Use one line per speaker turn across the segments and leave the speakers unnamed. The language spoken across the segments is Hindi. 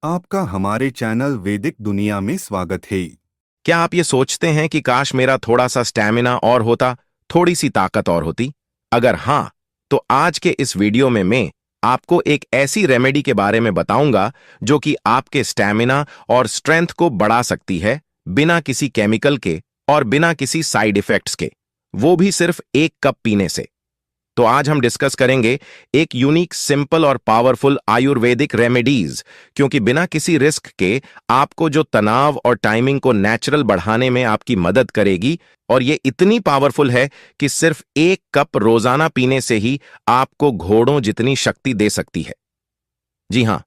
आपका हमारे चैनल वैदिक दुनिया में स्वागत है।
क्या आप ये सोचते हैं कि काश मेरा थोड़ा सा स्टैमिना और होता, थोड़ी सी ताकत और होती? अगर हाँ, तो आज के इस वीडियो में मैं आपको एक ऐसी रेमेडी के बारे में बताऊंगा जो कि आपके स्टैमिना और स्ट्रेंथ को बढ़ा सकती है, बिना किसी केमिकल के और बिना किसी साइड इफेक्ट्स के, वो भी सिर्फ 1 कप पीने से। तो आज हम डिस्कस करेंगे एक यूनिक, सिंपल और पावरफुल आयुर्वेदिक रेमेडीज, क्योंकि बिना किसी रिस्क के आपको जो तनाव और टाइमिंग को नेचुरल बढ़ाने में आपकी मदद करेगी। और ये इतनी पावरफुल है कि सिर्फ 1 कप रोजाना पीने से ही आपको घोड़ों जितनी शक्ति दे सकती है। जी हाँ,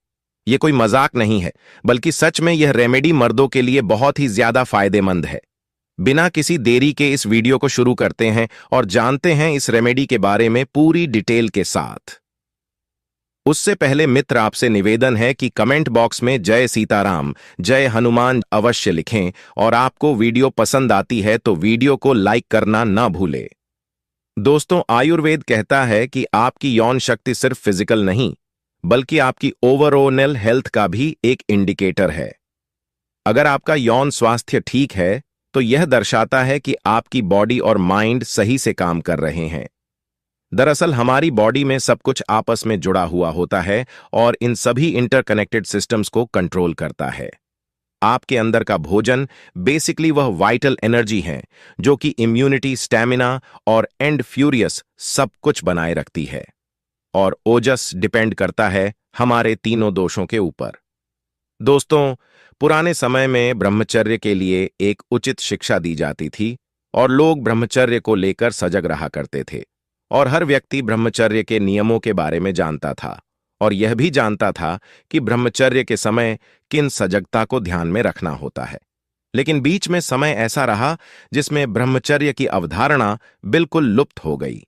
ये कोई मजाक नहीं है, बल्कि सच में यह रेमेडी मर्दों के लिए बहुत ही ज्यादा फायदेमंद है। बिना किसी देरी के इस वीडियो को शुरू करते हैं और जानते हैं इस रेमेडी के बारे में पूरी डिटेल के साथ। उससे पहले मित्र, आपसे निवेदन है कि कमेंट बॉक्स में जय सीताराम, जय हनुमान अवश्य लिखें, और आपको वीडियो पसंद आती है तो वीडियो को लाइक करना ना भूलें। दोस्तों, आयुर्वेद कहता है कि आपकी यौन शक्ति सिर्फ फिजिकल नहीं, बल्कि आपकी ओवरऑल हेल्थ का भी एक इंडिकेटर है। अगर आपका यौन स्वास्थ्य ठीक है, तो यह दर्शाता है कि आपकी बॉडी और माइंड सही से काम कर रहे हैं। दरअसल हमारी बॉडी में सब कुछ आपस में जुड़ा हुआ होता है और इन सभी इंटरकनेक्टेड सिस्टम्स को कंट्रोल करता है। आपके अंदर का भोजन बेसिकली वह वाइटल एनर्जी है जो कि इम्यूनिटी, स्टैमिना और एंड फ्यूरियस सब कुछ बनाए रखती है। और ओजस डिपेंड करता है हमारे तीनों दोषों के ऊपर। दोस्तों, पुराने समय में ब्रह्मचर्य के लिए एक उचित शिक्षा दी जाती थी और लोग ब्रह्मचर्य को लेकर सजग रहा करते थे। और हर व्यक्ति ब्रह्मचर्य के नियमों के बारे में जानता था और यह भी जानता था कि ब्रह्मचर्य के समय किन सजगता को ध्यान में रखना होता है। लेकिन बीच में समय ऐसा रहा जिसमें ब्रह्मचर्य की अवधारणा बिल्कुल लुप्त हो गई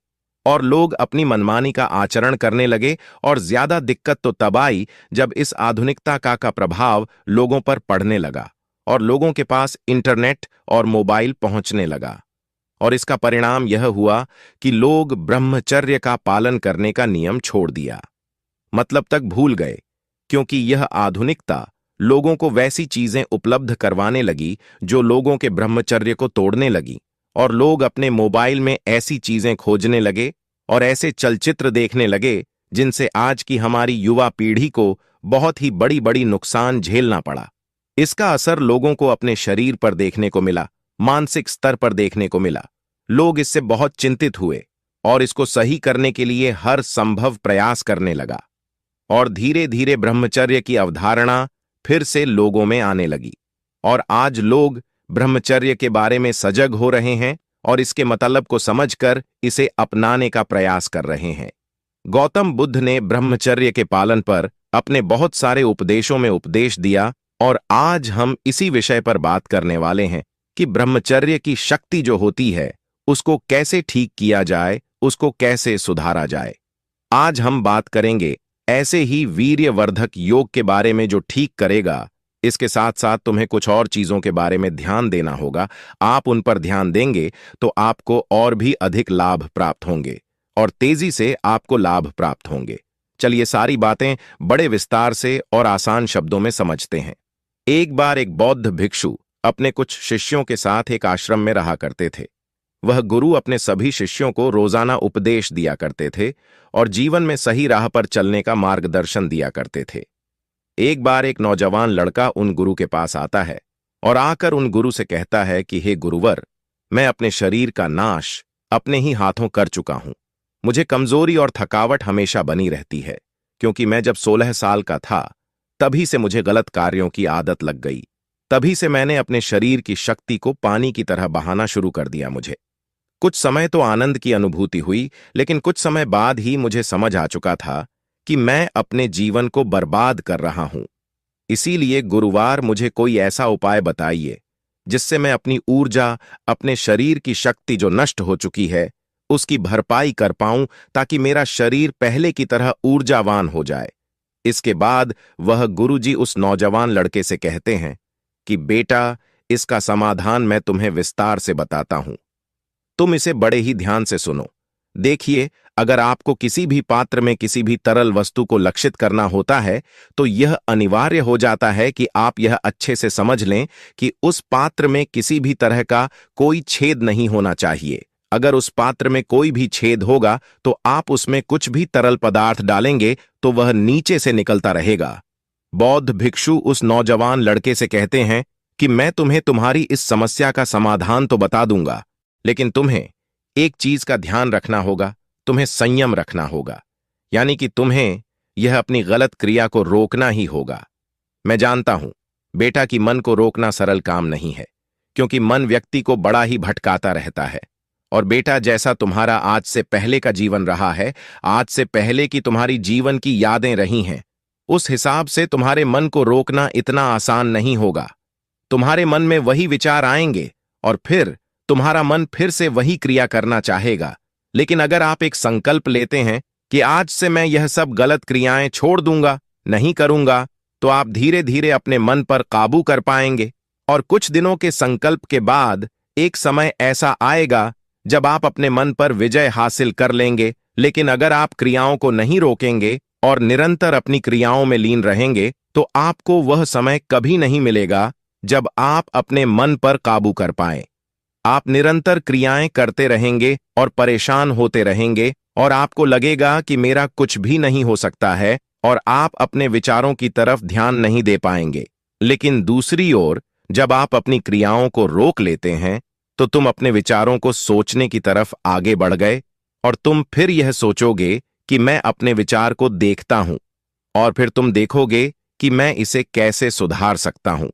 और लोग अपनी मनमानी का आचरण करने लगे। और ज्यादा दिक्कत तो तब आई जब इस आधुनिकता का प्रभाव लोगों पर पड़ने लगा और लोगों के पास इंटरनेट और मोबाइल पहुंचने लगा। और इसका परिणाम यह हुआ कि लोग ब्रह्मचर्य का पालन करने का नियम छोड़ दिया, मतलब तक भूल गए, क्योंकि यह आधुनिकता लोगों को वैसी चीजें उपलब्ध करवाने लगी जो लोगों के ब्रह्मचर्य को तोड़ने लगी। और लोग अपने मोबाइल में ऐसी चीजें खोजने लगे और ऐसे चलचित्र देखने लगे जिनसे आज की हमारी युवा पीढ़ी को बहुत ही बड़ी बड़ी नुकसान झेलना पड़ा। इसका असर लोगों को अपने शरीर पर देखने को मिला, मानसिक स्तर पर देखने को मिला। लोग इससे बहुत चिंतित हुए और इसको सही करने के लिए हर संभव प्रयास करने लगा। और धीरे धीरे ब्रह्मचर्य की अवधारणा फिर से लोगों में आने लगी और आज लोग ब्रह्मचर्य के बारे में सजग हो रहे हैं और इसके मतलब को समझकर इसे अपनाने का प्रयास कर रहे हैं। गौतम बुद्ध ने ब्रह्मचर्य के पालन पर अपने बहुत सारे उपदेशों में उपदेश दिया और आज हम इसी विषय पर बात करने वाले हैं कि ब्रह्मचर्य की शक्ति जो होती है उसको कैसे ठीक किया जाए, उसको कैसे सुधारा जाए। आज हम बात करेंगे ऐसे ही वीर्यवर्धक योग के बारे में जो ठीक करेगा। इसके साथ साथ तुम्हें कुछ और चीजों के बारे में ध्यान देना होगा। आप उन पर ध्यान देंगे तो आपको और भी अधिक लाभ प्राप्त होंगे और तेजी से आपको लाभ प्राप्त होंगे। चलिए सारी बातें बड़े विस्तार से और आसान शब्दों में समझते हैं। एक बार एक बौद्ध भिक्षु अपने कुछ शिष्यों के साथ एक आश्रम में रहा करते थे। वह गुरु अपने सभी शिष्यों को रोजाना उपदेश दिया करते थे और जीवन में सही राह पर चलने का मार्गदर्शन दिया करते थे। एक बार एक नौजवान लड़का उन गुरु के पास आता है और आकर उन गुरु से कहता है कि हे गुरुवर, मैं अपने शरीर का नाश अपने ही हाथों कर चुका हूं। मुझे कमजोरी और थकावट हमेशा बनी रहती है, क्योंकि मैं जब 16 साल का था तभी से मुझे गलत कार्यों की आदत लग गई। तभी से मैंने अपने शरीर की शक्ति को पानी की तरह बहाना शुरू कर दिया। मुझे कुछ समय तो आनंद की अनुभूति हुई, लेकिन कुछ समय बाद ही मुझे समझ आ चुका था कि मैं अपने जीवन को बर्बाद कर रहा हूं। इसीलिए गुरुवार, मुझे कोई ऐसा उपाय बताइए जिससे मैं अपनी ऊर्जा, अपने शरीर की शक्ति जो नष्ट हो चुकी है, उसकी भरपाई कर पाऊं, ताकि मेरा शरीर पहले की तरह ऊर्जावान हो जाए। इसके बाद वह गुरुजी उस नौजवान लड़के से कहते हैं कि बेटा, इसका समाधान मैं तुम्हें विस्तार से बताता हूं। तुम इसे बड़े ही ध्यान से सुनो। देखिए, अगर आपको किसी भी पात्र में किसी भी तरल वस्तु को लक्षित करना होता है तो यह अनिवार्य हो जाता है कि आप यह अच्छे से समझ लें कि उस पात्र में किसी भी तरह का कोई छेद नहीं होना चाहिए। अगर उस पात्र में कोई भी छेद होगा तो आप उसमें कुछ भी तरल पदार्थ डालेंगे तो वह नीचे से निकलता रहेगा। बौद्ध भिक्षु उस नौजवान लड़के से कहते हैं कि मैं तुम्हें तुम्हारी इस समस्या का समाधान तो बता दूंगा, लेकिन तुम्हें एक चीज का ध्यान रखना होगा, तुम्हें संयम रखना होगा। यानी कि तुम्हें यह अपनी गलत क्रिया को रोकना ही होगा। मैं जानता हूं बेटा कि मन को रोकना सरल काम नहीं है, क्योंकि मन व्यक्ति को बड़ा ही भटकाता रहता है। और बेटा, जैसा तुम्हारा आज से पहले का जीवन रहा है, आज से पहले की तुम्हारी जीवन की यादें रही हैं, उस हिसाब से तुम्हारे मन को रोकना इतना आसान नहीं होगा। तुम्हारे मन में वही विचार आएंगे और फिर तुम्हारा मन फिर से वही क्रिया करना चाहेगा। लेकिन अगर आप एक संकल्प लेते हैं कि आज से मैं यह सब गलत क्रियाएं छोड़ दूंगा, नहीं करूंगा, तो आप धीरे धीरे अपने मन पर काबू कर पाएंगे। और कुछ दिनों के संकल्प के बाद एक समय ऐसा आएगा जब आप अपने मन पर विजय हासिल कर लेंगे। लेकिन अगर आप क्रियाओं को नहीं रोकेंगे और निरंतर अपनी क्रियाओं में लीन रहेंगे तो आपको वह समय कभी नहीं मिलेगा जब आप अपने मन पर काबू कर पाएं। आप निरंतर क्रियाएं करते रहेंगे और परेशान होते रहेंगे और आपको लगेगा कि मेरा कुछ भी नहीं हो सकता है और आप अपने विचारों की तरफ ध्यान नहीं दे पाएंगे। लेकिन दूसरी ओर जब आप अपनी क्रियाओं को रोक लेते हैं तो तुम अपने विचारों को सोचने की तरफ आगे बढ़ गए और तुम फिर यह सोचोगे कि मैं अपने विचार को देखता हूं और फिर तुम देखोगे कि मैं इसे कैसे सुधार सकता हूं।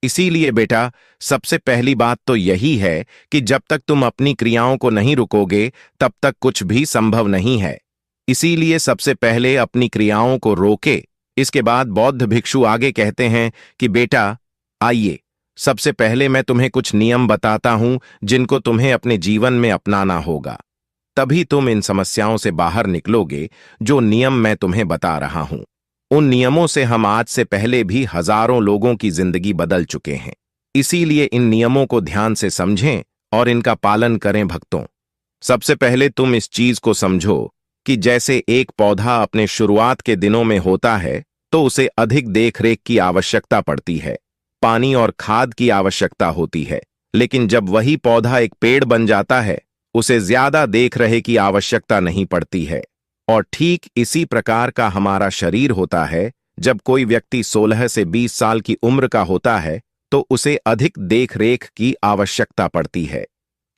इसीलिए बेटा, सबसे पहली बात तो यही है कि जब तक तुम अपनी क्रियाओं को नहीं रुकोगे तब तक कुछ भी संभव नहीं है। इसीलिए सबसे पहले अपनी क्रियाओं को रोके। इसके बाद बौद्ध भिक्षु आगे कहते हैं कि बेटा आइए, सबसे पहले मैं तुम्हें कुछ नियम बताता हूं जिनको तुम्हें अपने जीवन में अपनाना होगा, तभी तुम इन समस्याओं से बाहर निकलोगे। जो नियम मैं तुम्हें बता रहा हूं उन नियमों से हम आज से पहले भी हजारों लोगों की जिंदगी बदल चुके हैं। इसीलिए इन नियमों को ध्यान से समझें और इनका पालन करें भक्तों। सबसे पहले तुम इस चीज को समझो कि जैसे एक पौधा अपने शुरुआत के दिनों में होता है तो उसे अधिक देखरेख की आवश्यकता पड़ती है, पानी और खाद की आवश्यकता होती है। लेकिन जब वही पौधा एक पेड़ बन जाता है उसे ज्यादा देख रहे की आवश्यकता नहीं पड़ती है। और ठीक इसी प्रकार का हमारा शरीर होता है। जब कोई व्यक्ति 16 से 20 साल की उम्र का होता है तो उसे अधिक देखरेख की आवश्यकता पड़ती है,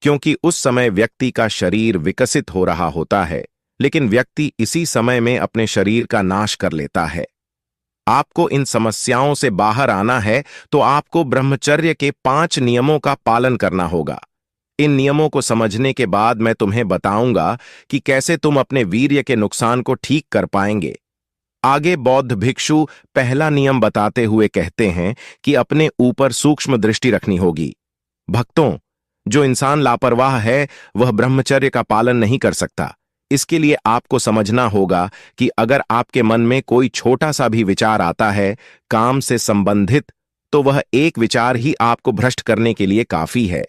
क्योंकि उस समय व्यक्ति का शरीर विकसित हो रहा होता है। लेकिन व्यक्ति इसी समय में अपने शरीर का नाश कर लेता है। आपको इन समस्याओं से बाहर आना है तो आपको ब्रह्मचर्य के 5 नियमों का पालन करना होगा। इन नियमों को समझने के बाद मैं तुम्हें बताऊंगा कि कैसे तुम अपने वीर्य के नुकसान को ठीक कर पाएंगे। आगे बौद्ध भिक्षु पहला नियम बताते हुए कहते हैं कि अपने ऊपर सूक्ष्म दृष्टि रखनी होगी। भक्तों, जो इंसान लापरवाह है वह ब्रह्मचर्य का पालन नहीं कर सकता। इसके लिए आपको समझना होगा कि अगर आपके मन में कोई छोटा सा भी विचार आता है काम से संबंधित, तो वह एक विचार ही आपको भ्रष्ट करने के लिए काफी है।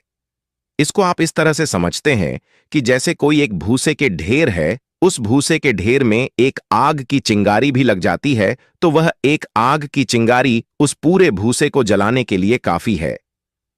इसको आप इस तरह से समझते हैं कि जैसे कोई एक भूसे के ढेर है, उस भूसे के ढेर में एक आग की चिंगारी भी लग जाती है तो वह एक आग की चिंगारी उस पूरे भूसे को जलाने के लिए काफी है।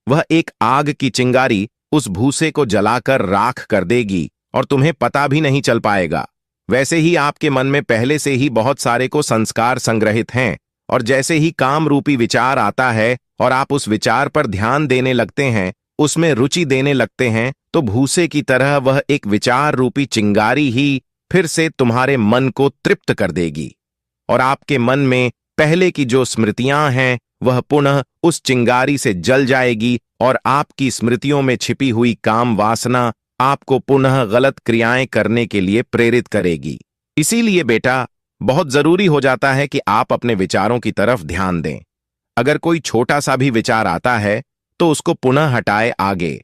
वह एक आग की चिंगारी उस भूसे को जलाकर राख कर देगी और तुम्हें पता भी नहीं चल पाएगा। वैसे ही आपके मन में पहले से ही बहुत सारे को संस्कार संग्रहित हैं और जैसे ही काम रूपी विचार आता है और आप उस विचार पर ध्यान देने लगते हैं, उसमें रुचि देने लगते हैं, तो भूसे की तरह वह एक विचार रूपी चिंगारी ही फिर से तुम्हारे मन को तृप्त कर देगी और आपके मन में पहले की जो स्मृतियां हैं वह पुनः उस चिंगारी से जल जाएगी और आपकी स्मृतियों में छिपी हुई काम वासना आपको पुनः गलत क्रियाएं करने के लिए प्रेरित करेगी। इसीलिए बेटा, बहुत जरूरी हो जाता है कि आप अपने विचारों की तरफ ध्यान दें। अगर कोई छोटा सा भी विचार आता है तो उसको पुनः हटाए आगे।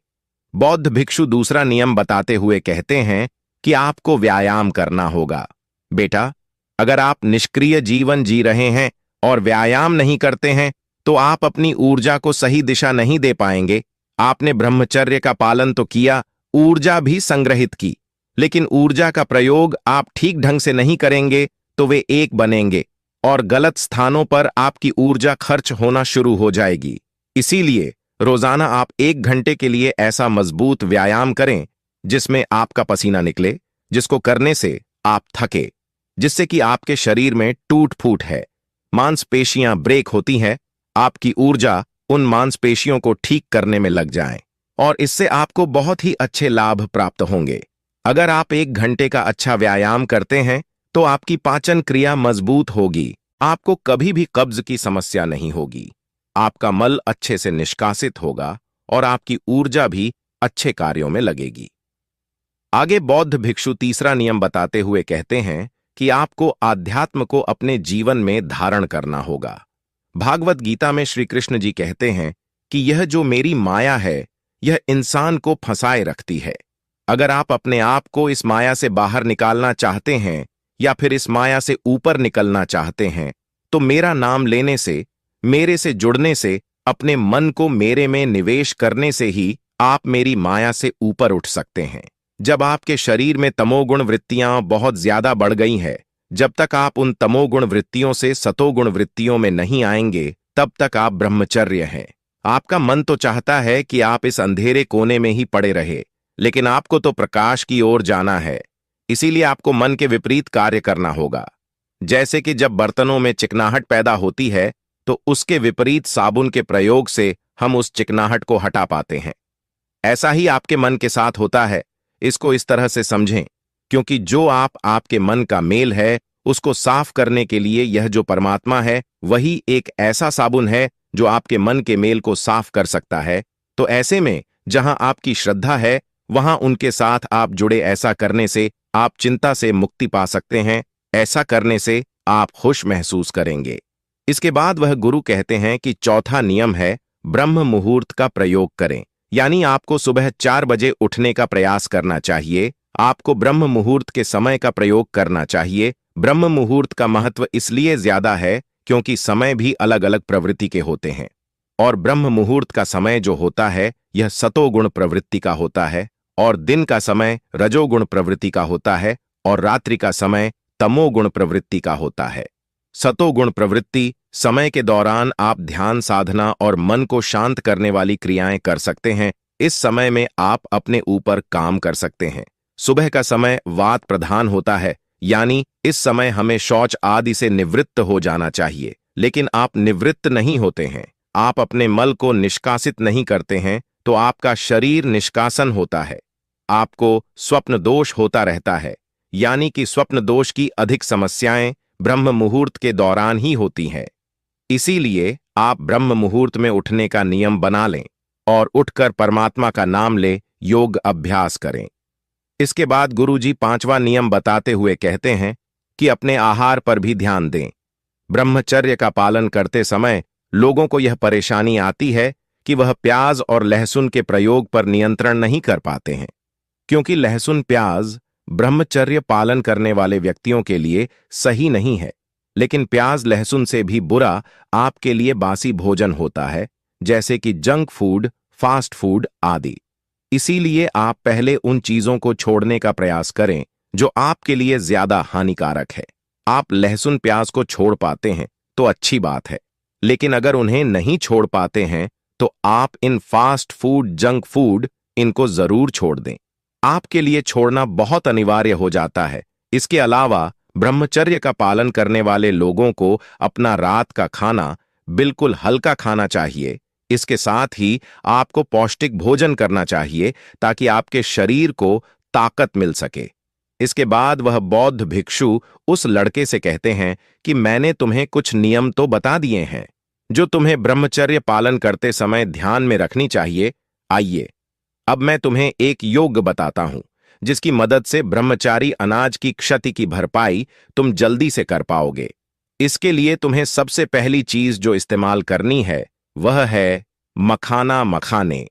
बौद्ध भिक्षु दूसरा नियम बताते हुए कहते हैं कि आपको व्यायाम करना होगा। बेटा, अगर आप निष्क्रिय जीवन जी रहे हैं और व्यायाम नहीं करते हैं तो आप अपनी ऊर्जा को सही दिशा नहीं दे पाएंगे। आपने ब्रह्मचर्य का पालन तो किया, ऊर्जा भी संग्रहित की, लेकिन ऊर्जा का प्रयोग आप ठीक ढंग से नहीं करेंगे तो वे एक बनेंगे और गलत स्थानों पर आपकी ऊर्जा खर्च होना शुरू हो जाएगी। इसीलिए रोजाना आप 1 घंटे के लिए ऐसा मजबूत व्यायाम करें जिसमें आपका पसीना निकले, जिसको करने से आप थके, जिससे कि आपके शरीर में टूट फूट है, मांसपेशियां ब्रेक होती हैं, आपकी ऊर्जा उन मांसपेशियों को ठीक करने में लग जाए और इससे आपको बहुत ही अच्छे लाभ प्राप्त होंगे। अगर आप 1 घंटे का अच्छा व्यायाम करते हैं तो आपकी पाचन क्रिया मजबूत होगी, आपको कभी भी कब्ज की समस्या नहीं होगी, आपका मल अच्छे से निष्कासित होगा और आपकी ऊर्जा भी अच्छे कार्यों में लगेगी। आगे बौद्ध भिक्षु तीसरा नियम बताते हुए कहते हैं कि आपको आध्यात्म को अपने जीवन में धारण करना होगा। भागवत गीता में श्री कृष्ण जी कहते हैं कि यह जो मेरी माया है, यह इंसान को फंसाए रखती है। अगर आप अपने आप को इस माया से बाहर निकालना चाहते हैं या फिर इस माया से ऊपर निकलना चाहते हैं, तो मेरा नाम लेने से, मेरे से जुड़ने से, अपने मन को मेरे में निवेश करने से ही आप मेरी माया से ऊपर उठ सकते हैं। जब आपके शरीर में तमोगुण वृत्तियां बहुत ज्यादा बढ़ गई हैं, जब तक आप उन तमोगुण वृत्तियों से सतोगुण वृत्तियों में नहीं आएंगे, तब तक आप ब्रह्मचर्य हैं। आपका मन तो चाहता है कि आप इस अंधेरे कोने में ही पड़े रहे, लेकिन आपको तो प्रकाश की ओर जाना है। इसीलिए आपको मन के विपरीत कार्य करना होगा। जैसे कि जब बर्तनों में चिकनाहट पैदा होती है तो उसके विपरीत साबुन के प्रयोग से हम उस चिकनाहट को हटा पाते हैं। ऐसा ही आपके मन के साथ होता है। इसको इस तरह से समझें, क्योंकि जो आपके मन का मेल है, उसको साफ करने के लिए यह जो परमात्मा है, वही एक ऐसा साबुन है जो आपके मन के मेल को साफ कर सकता है। तो ऐसे में जहां आपकी श्रद्धा है, वहां उनके साथ आप जुड़े। ऐसा करने से आप चिंता से मुक्ति पा सकते हैं। ऐसा करने से आप खुश महसूस करेंगे। इसके बाद वह गुरु कहते हैं कि चौथा नियम है ब्रह्म मुहूर्त का प्रयोग करें, यानी आपको सुबह 4 बजे उठने का प्रयास करना चाहिए। आपको ब्रह्म मुहूर्त के समय का प्रयोग करना चाहिए। ब्रह्म मुहूर्त का महत्व इसलिए ज्यादा है क्योंकि समय भी अलग अलग प्रवृत्ति के होते हैं और ब्रह्म मुहूर्त का समय जो होता है, यह सतोगुण प्रवृत्ति का होता है और दिन का समय रजोगुण प्रवृत्ति का होता है और रात्रि का समय तमोगुण प्रवृत्ति का होता है। सतोगुण प्रवृत्ति समय के दौरान आप ध्यान साधना और मन को शांत करने वाली क्रियाएं कर सकते हैं। इस समय में आप अपने ऊपर काम कर सकते हैं। सुबह का समय वात प्रधान होता है, यानी इस समय हमें शौच आदि से निवृत्त हो जाना चाहिए, लेकिन आप निवृत्त नहीं होते हैं। आप अपने मल को निष्कासित नहीं करते हैं तो आपका शरीर निष्कासन होता है। आपको स्वप्न दोष होता रहता है, यानी कि स्वप्न दोष की अधिक समस्याएं ब्रह्म मुहूर्त के दौरान ही होती हैं। इसीलिए आप ब्रह्म मुहूर्त में उठने का नियम बना लें और उठकर परमात्मा का नाम ले योग अभ्यास करें। इसके बाद गुरुजी 5वां नियम बताते हुए कहते हैं कि अपने आहार पर भी ध्यान दें। ब्रह्मचर्य का पालन करते समय लोगों को यह परेशानी आती है कि वह प्याज और लहसुन के प्रयोग पर नियंत्रण नहीं कर पाते हैं, क्योंकि लहसुन प्याज ब्रह्मचर्य पालन करने वाले व्यक्तियों के लिए सही नहीं है। लेकिन प्याज लहसुन से भी बुरा आपके लिए बासी भोजन होता है, जैसे कि जंक फूड, फास्ट फूड आदि। इसीलिए आप पहले उन चीजों को छोड़ने का प्रयास करें जो आपके लिए ज्यादा हानिकारक है। आप लहसुन प्याज को छोड़ पाते हैं तो अच्छी बात है, लेकिन अगर उन्हें नहीं छोड़ पाते हैं तो आप इन फास्ट फूड, जंक फूड, इनको जरूर छोड़ दें। आपके लिए छोड़ना बहुत अनिवार्य हो जाता है। इसके अलावा ब्रह्मचर्य का पालन करने वाले लोगों को अपना रात का खाना बिल्कुल हल्का खाना चाहिए। इसके साथ ही आपको पौष्टिक भोजन करना चाहिए ताकि आपके शरीर को ताकत मिल सके। इसके बाद वह बौद्ध भिक्षु उस लड़के से कहते हैं कि मैंने तुम्हें कुछ नियम तो बता दिए हैं जो तुम्हें ब्रह्मचर्य पालन करते समय ध्यान में रखनी चाहिए। आइए, अब मैं तुम्हें एक योग बताता हूं जिसकी मदद से ब्रह्मचारी अनाज की क्षति की भरपाई तुम जल्दी से कर पाओगे। इसके लिए तुम्हें सबसे पहली चीज जो इस्तेमाल करनी है वह है मखाना मखाने।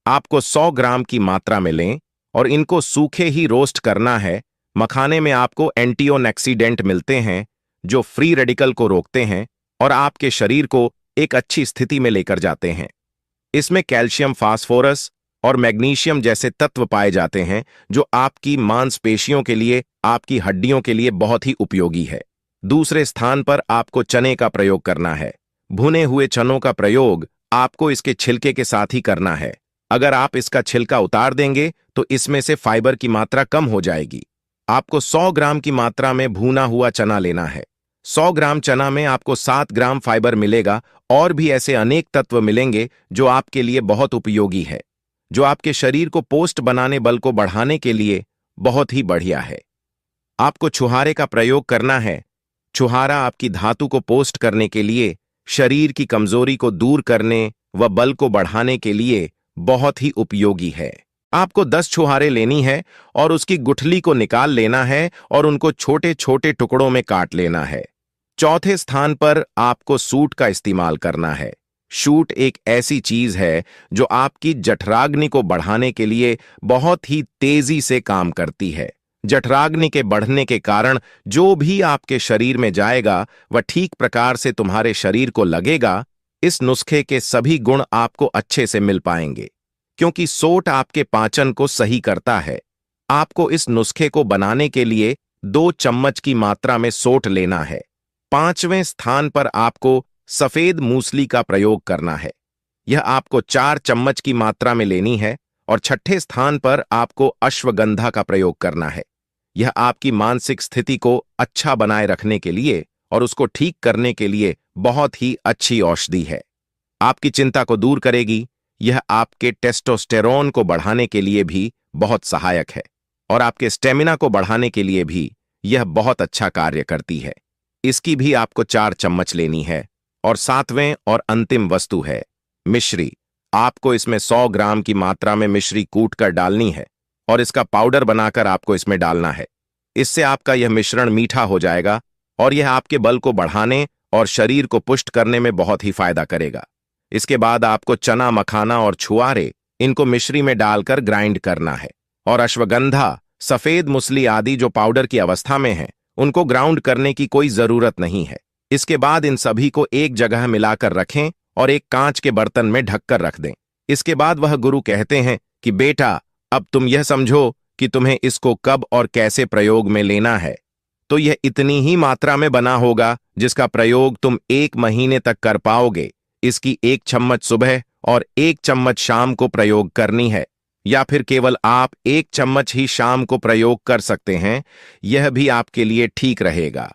आपको 100 ग्राम की मात्रा में लें और इनको सूखे ही रोस्ट करना है। मखाने में आपको एंटीऑक्सीडेंट मिलते हैं जो फ्री रेडिकल को रोकते हैं और आपके शरीर को एक अच्छी स्थिति में लेकर जाते हैं। इसमें कैल्शियम, फास्फोरस और मैग्नीशियम जैसे तत्व पाए जाते हैं जो आपकी मांसपेशियों के लिए, आपकी हड्डियों के लिए बहुत ही उपयोगी है। दूसरे स्थान पर आपको चने का प्रयोग करना है। भुने हुए चनों का प्रयोग आपको इसके छिलके के साथ ही करना है। अगर आप इसका छिलका उतार देंगे तो इसमें से फाइबर की मात्रा कम हो जाएगी। आपको 100 ग्राम की मात्रा में भुना हुआ चना लेना है। 100 ग्राम चना में आपको 7 ग्राम फाइबर मिलेगा और भी ऐसे अनेक तत्व मिलेंगे जो आपके लिए बहुत उपयोगी है, जो आपके शरीर को पोस्ट बनाने बल को बढ़ाने के लिए बहुत ही बढ़िया है। आपको छुहारे का प्रयोग करना है। छुहारा आपकी धातु को पोस्ट करने के लिए, शरीर की कमजोरी को दूर करने व बल को बढ़ाने के लिए बहुत ही उपयोगी है। आपको 10 छुहारे लेनी है और उसकी गुठली को निकाल लेना है और उनको छोटे छोटे टुकड़ों में काट लेना है। चौथे स्थान पर आपको सूट का इस्तेमाल करना है। शूट एक ऐसी चीज है जो आपकी जठराग्नि को बढ़ाने के लिए बहुत ही तेजी से काम करती है। जठराग्नि के बढ़ने के कारण जो भी आपके शरीर में जाएगा वह ठीक प्रकार से तुम्हारे शरीर को लगेगा। इस नुस्खे के सभी गुण आपको अच्छे से मिल पाएंगे क्योंकि सोट आपके पाचन को सही करता है। आपको इस नुस्खे को बनाने के लिए 2 चम्मच की मात्रा में सोट लेना है। 5वें स्थान पर आपको सफेद मूसली का प्रयोग करना है। यह आपको 4 चम्मच की मात्रा में लेनी है। और 6ठे स्थान पर आपको अश्वगंधा का प्रयोग करना है। यह आपकी मानसिक स्थिति को अच्छा बनाए रखने के लिए और उसको ठीक करने के लिए बहुत ही अच्छी औषधि है। आपकी चिंता को दूर करेगी। यह आपके टेस्टोस्टेरोन को बढ़ाने के लिए भी बहुत सहायक है और आपके स्टेमिना को बढ़ाने के लिए भी यह बहुत अच्छा कार्य करती है। इसकी भी आपको 4 चम्मच लेनी है। और 7वें और अंतिम वस्तु है मिश्री। आपको इसमें 100 ग्राम की मात्रा में मिश्री कूट कर डालनी है और इसका पाउडर बनाकर आपको इसमें डालना है। इससे आपका यह मिश्रण मीठा हो जाएगा और यह आपके बल को बढ़ाने और शरीर को पुष्ट करने में बहुत ही फायदा करेगा। इसके बाद आपको चना, मखाना और छुआरे इनको मिश्री में डालकर ग्राइंड करना है और अश्वगंधा, सफेद मूसली आदि जो पाउडर की अवस्था में है उनको ग्राउंड करने की कोई जरूरत नहीं है। इसके बाद इन सभी को एक जगह मिलाकर रखें और एक कांच के बर्तन में ढककर रख दें। इसके बाद वह गुरु कहते हैं कि बेटा, अब तुम यह समझो कि तुम्हें इसको कब और कैसे प्रयोग में लेना है। तो यह इतनी ही मात्रा में बना होगा जिसका प्रयोग तुम 1 महीने तक कर पाओगे। इसकी 1 चम्मच सुबह और 1 चम्मच शाम को प्रयोग करनी है, या फिर केवल आप 1 चम्मच ही शाम को प्रयोग कर सकते हैं। यह भी आपके लिए ठीक रहेगा।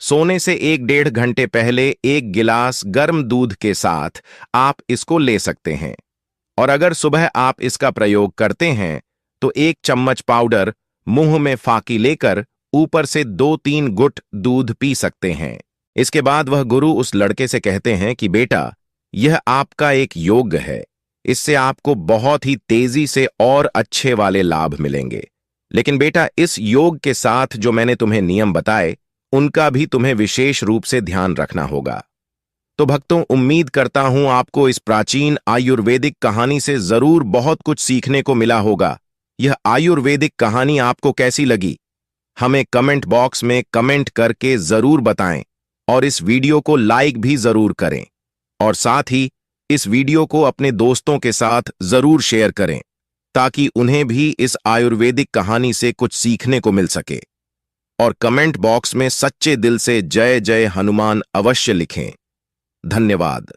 सोने से 1-1.5 घंटे पहले 1 गिलास गर्म दूध के साथ आप इसको ले सकते हैं। और अगर सुबह आप इसका प्रयोग करते हैं तो 1 चम्मच पाउडर मुंह में फाकी लेकर ऊपर से 2-3 गुट दूध पी सकते हैं। इसके बाद वह गुरु उस लड़के से कहते हैं कि बेटा, यह आपका एक योग है। इससे आपको बहुत ही तेजी से और अच्छे वाले लाभ मिलेंगे। लेकिन बेटा, इस योग के साथ जो मैंने तुम्हें नियम बताए उनका भी तुम्हें विशेष रूप से ध्यान रखना होगा। तो भक्तों, उम्मीद करता हूं आपको इस प्राचीन आयुर्वेदिक कहानी से जरूर बहुत कुछ सीखने को मिला होगा। यह आयुर्वेदिक कहानी आपको कैसी लगी हमें कमेंट बॉक्स में कमेंट करके जरूर बताएं और इस वीडियो को लाइक भी जरूर करें और साथ ही इस वीडियो को अपने दोस्तों के साथ जरूर शेयर करें ताकि उन्हें भी इस आयुर्वेदिक कहानी से कुछ सीखने को मिल सके। और कमेंट बॉक्स में सच्चे दिल से जय जय हनुमान अवश्य लिखें। धन्यवाद।